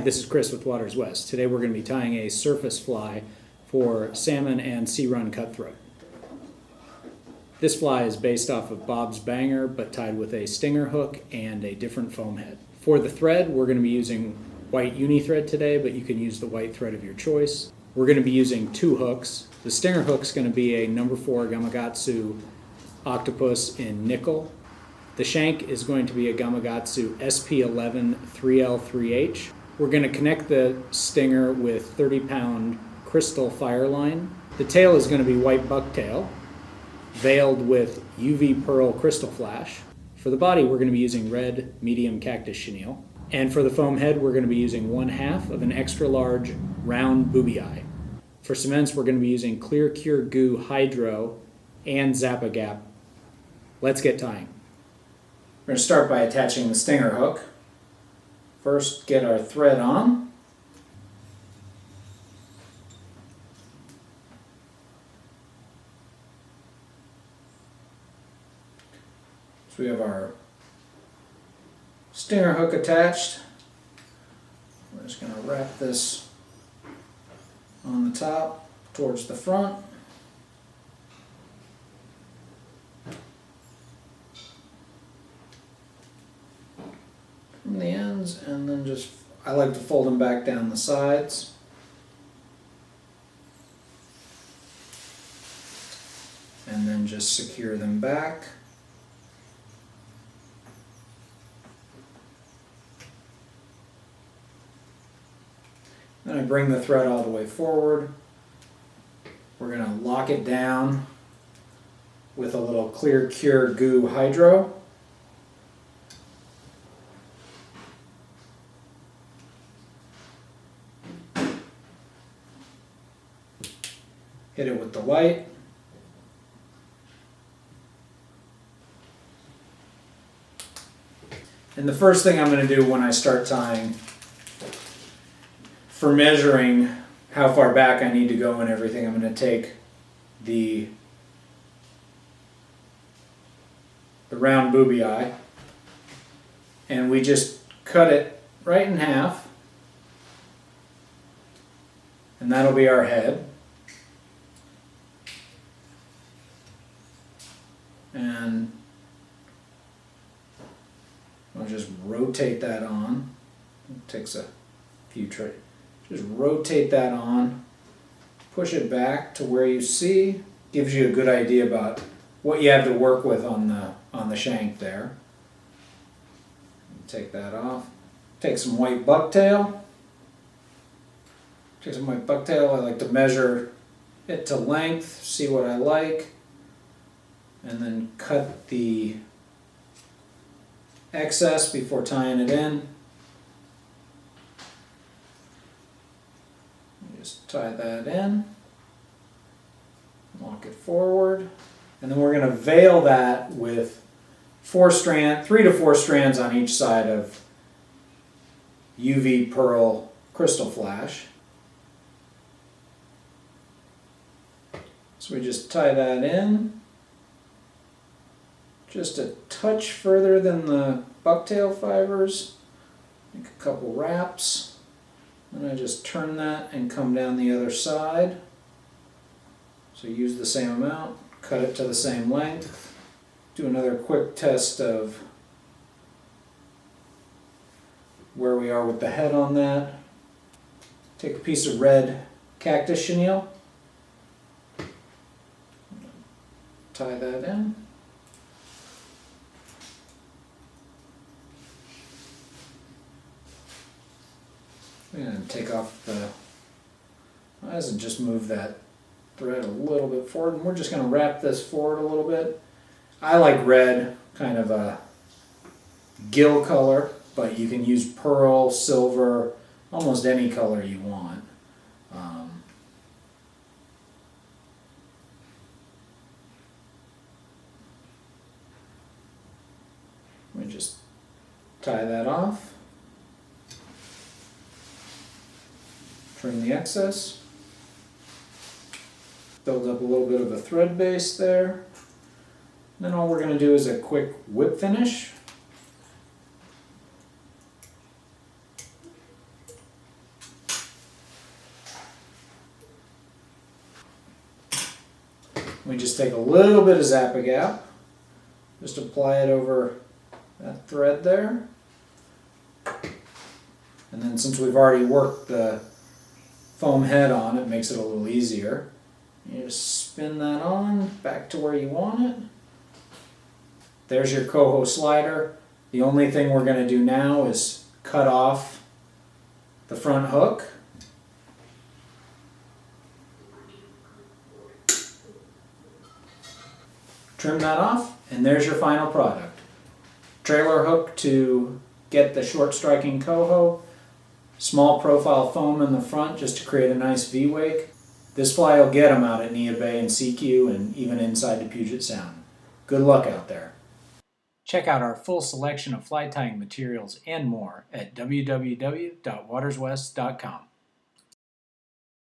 this is Chris with Waters West. Today we're going to be tying a surface fly for salmon and sea run cutthroat. This fly is based off of Bob's Banger but tied with a stinger hook and a different foam head. For the thread, we're going to be using white uni thread today, but you can use the white thread of your choice. We're going to be using 2 hooks. The stinger hook's going to be a number 4 Gamakatsu octopus in nickel. The shank is going to be a Gamakatsu SP11 3L3H. We're going to connect the stinger with 30-pound crystal fire line. The tail is going to be white bucktail, veiled with UV pearl crystal flash. For the body, we're going to be using red medium cactus chenille. And for the foam head, we're going to be using 1/2 of an extra large Round Boobie Eye. For cements, we're going to be using Clear Cure Goo Hydro and Zappa Gap. Let's get tying. We're going to start by attaching the stinger hook. First, get our thread on. So we have our stinger hook attached. We're just going to wrap this on the top towards the front. From the ends, and then just, I like to fold them back down the sides. And then just secure them back. Then I bring the thread all the way forward. We're going to lock it down with a little Clear Cure Goo Hydro. Hit it with the light. And the first thing I'm going to do when I start tying, for measuring how far back I need to go and everything, I'm going to take the Round Boobie Eye, and we just cut it right in half, and that'll be our head. And I'll just rotate that on. It takes a few tries. Just rotate that on, push it back to where you see. Gives you a good idea about what you have to work with on the shank there. Take that off. Take some white bucktail. Take some white bucktail. I like to measure it to length, see what I like. And then cut the excess before tying it in. Just tie that in, walk it forward, and then we're going to veil that with 3 to 4 strands on each side of UV pearl crystal flash. So we just tie that in. Just a touch further than the bucktail fibers. Make a couple wraps. And I just turn that and come down the other side. So use the same amount, cut it to the same length. Do another quick test of where we are with the head on that. Take a piece of red cactus chenille. Tie that in. And take off the eyes and just move that thread a little bit forward. And we're just going to wrap this forward a little bit. I like red, kind of a gill color, but you can use pearl, silver, almost any color you want. Let me just tie that off. Trim the excess. Build up a little bit of a thread base there. Then all we're going to do is a quick whip finish. We just take a little bit of Zap-A-Gap, just apply it over that thread there. And then since we've already worked the foam head on, it makes it a little easier. You just spin that on back to where you want it. There's your Coho slider. The only thing we're going to do now is cut off the front hook. Trim that off, and there's your final product. Trailer hook to get the short striking coho. Small profile foam in the front just to create a nice V-wake. This fly will get them out at Neah Bay and CQ and even inside the Puget Sound. Good luck out there. Check out our full selection of fly tying materials and more at www.waterswest.com.